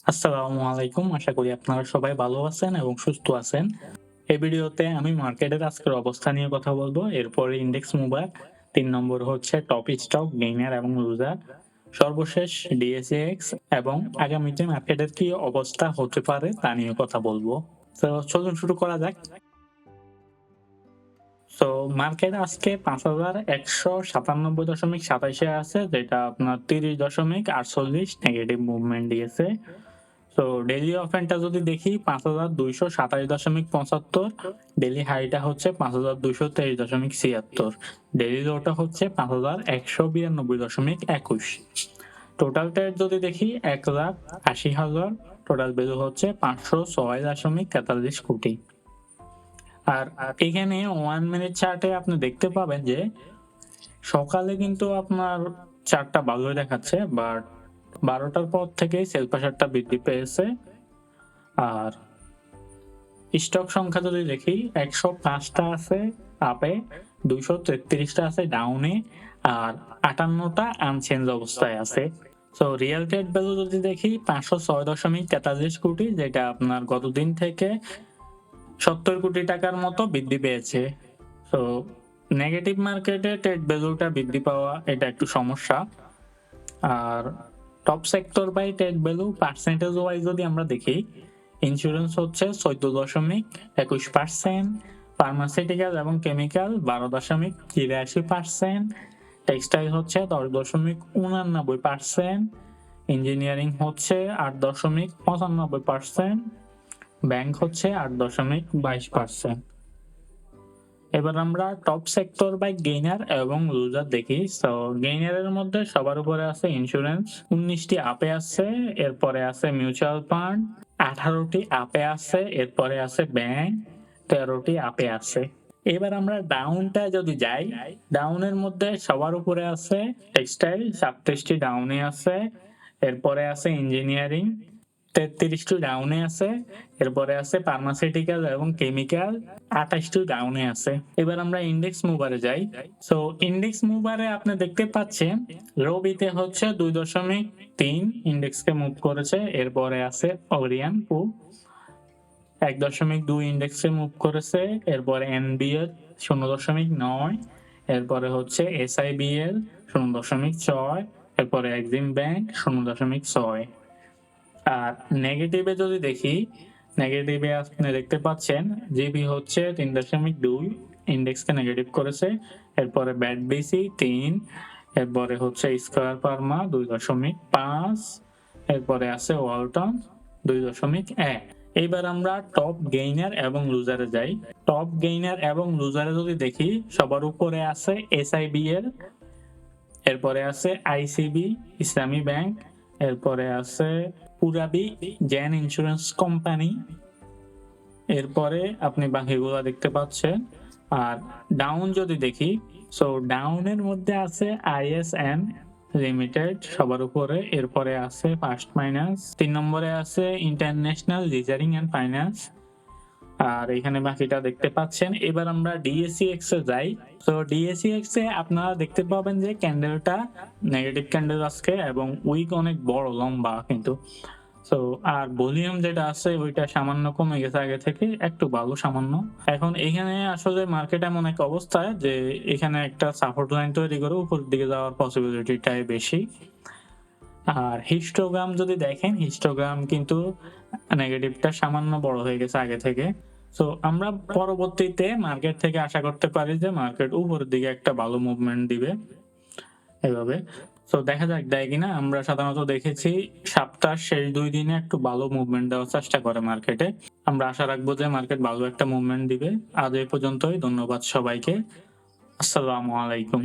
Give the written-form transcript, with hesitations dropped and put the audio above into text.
আসসালামু আলাইকুম। আশা করি আপনারা সবাই ভালো আছেন এবং সুস্থ আছেন। এই ভিডিওতে আমি মার্কেটের আজকের অবস্থা নিয়ে কথা বলবো। এরপরে ইনডেক্স মুভার, ৩ নম্বর হচ্ছে টপ স্টক, গেইনার এবং লুজার। সর্বশেষ ডিএসইএক্স এবং আগামীতে মার্কেটের কি অবস্থা হতে পারে তা নিয়ে কথা বলবো। তো চলুন শুরু করা যাক। সো মার্কেট আজকে ৫,১৯৭.৮৭ এ আছে, যেটা আপনার ৩০.৪৮ নেগেটিভ মুভমেন্ট দিয়েছে। তো ডেইলি ওপেনটা যদি দেখি ৫,২২৭.৭৫, ডেইলি হাইটা হচ্ছে ৫,২২৩.৭৬, ডেইলি লোটা হচ্ছে ৫,১৯২.২১। টোটাল ট্রেড যদি দেখি ১,৮০,০০০, টোটাল ভ্যালু হচ্ছে ৫০৬.৪৩ কোটি। আর এখানে 1 মিনিট চার্টে আপনি দেখতে পাবেন যে সকালে কিন্তু আপনার চার্টটা ভালোই দেখাচ্ছে, বাট ১২টার পর থেকেই সেল প্রেশারটা বৃদ্ধি পেয়েছে। আর স্টক সংখ্যা যদি দেখি ১০৫টা আছে আপে, ২৩৩টা আছে ডাউনে, আর ৫৮টা আনচেঞ্জ অবস্থায় আছে। সো রিয়েল ট্রেড ভ্যালু যদি দেখি ৫০৬.৪৩ কোটি, যেটা আপনার গতদিন থেকে ৭০ কোটি টাকার মতো বৃদ্ধি পেয়েছে। সো নেগেটিভ মার্কেটে ট্রেড ভ্যালুটা বৃদ্ধি পাওয়া এটা একটু সমস্যা। আর top sector by trade value percentage wise যদি আমরা দেখি, ইন্স্যুরেন্স হচ্ছে ১৪.২১%, ফার্মাসিউটিক্যাল এবং কেমিক্যাল ১২.৮৩%, টেক্সটাইল হচ্ছে ১০.৮৯%, ইঞ্জিনিয়ারিং হচ্ছে ৮.৯৫%, ব্যাংক হচ্ছে ৮.২২%। এবার আমরা টপ সেক্টর বাই গেইনার এবং লুজার দেখি। সো গেইনারের মধ্যে সবার উপরে আছে ইন্স্যুরেন্স, ১৯টি আপে আছে, এরপরে আছে মিউচুয়াল ফান্ড, ১৮টি আপে আছে, এরপরে আছে ব্যাংক, ১৩টি আপে আছে। এবার আমরা ডাউনটা যদি যাই, ডাউনের মধ্যে সবার উপরে আছে টেক্সটাইল, ৩৭টি ডাউনে আছে, এরপরে আছে ইঞ্জিনিয়ারিং, ৩৩টি ডাউনে আছে, এরপরে আছে ফার্মাসিউটিক্যাল এবং কেমিক্যাল, ২৮টি ডাউনে আছে। এবার আমরা ইনডেক্স মুভারে যাই। সো ইনডেক্স মুভারে আপনি দেখতে পাচ্ছেন রবিতে হচ্ছে ২.৩ ইনডেক্সকে মুভ করেছে, এরপরে আছে ওরিয়ান পুপ ১.২ ইন্ডেক্সে মুভ করেছে, এরপরে এনবিএল ০.৯, এরপরে হচ্ছে এসআইবিএল ০.৬, এরপরে এক্সিম ব্যাংক ০.৬। আর নেগেটিভে যদি দেখি, নেগেটিভে আপনি দেখতে পাচ্ছেন জিবি হচ্ছে ৩.২ ইন্ডেক্সকে নেগেটিভ করেছে, এরপরে ব্যাট বিসি ৩, এরপরে হচ্ছে স্কয়ার ফার্মা ২.৫, এরপরে আছে ওয়ালটন ২.১। এইবার আমরা টপ গেইনার এবং লুজারে যাই। টপ গেইনার এবং লুজারে যদি দেখি, সবার উপরে আছে এসআইবিএল, এরপরে আছে আইসিবি ইসলামী ব্যাংক, এরপরে আছে পুরাবি জেন ইন্স্যুরেন্স কোম্পানি, এরপরে আপনি বাকিগুলো দেখতে পাচ্ছেন। আর ডাউন যদি দেখি, সো ডাউনের মধ্যে আছে আইএসএন লিমিটেড সবার উপরে, এরপরে আছে ফার্স্ট মাইনাস, ৩ নম্বরে আছে ইন্টারন্যাশনাল লিজারিং অ্যান্ড ফাইন্যান্স, আর এখানে বাকিটা দেখতে পাচ্ছেন। এবার আমরা ডিএসইএক্স এ যাই। তো ডিএসইএক্স এ আপনারা দেখতে পাবেন যে ক্যান্ডেলটা নেগেটিভ ক্যান্ডেল আজকে, এবং উইক অনেক বড় লম্বা কিন্তু। সো আর ভলিউম যেটা আছে ওইটা সামান্য কমে গেছে আগে থেকে, একটু ভালো সামান্য। এখন এখানে আসলে মার্কেট এমন এক অবস্থায় যে এখানে একটা সাপোর্ট লাইন তৈরি করে উপরের দিকে যাওয়ার পসিবিলিটিটাই বেশি। আর হিস্টোগ্রাম যদি দেখেন, হিস্টোগ্রাম কিন্তু নেগেটিভটা সামান্য বড় হয়ে গেছে আগে থেকে। সো আমরা পরবর্তীতে মার্কেট থেকে আশা করতে পারি যে মার্কেট উপরের দিকে একটা ভালো মুভমেন্ট দিবে এভাবে। সো দেখা যাক দেয় কিনা। আমরা সাধারণত দেখেছি সপ্তাহের শেষ ২ দিনে একটু ভালো মুভমেন্ট দেওয়ার চেষ্টা করে মার্কেটে। আমরা আশা রাখবো যে মার্কেট ভালো একটা মুভমেন্ট দিবে। আজ এই পর্যন্তই। ধন্যবাদ সবাইকে। আসসালামু আলাইকুম।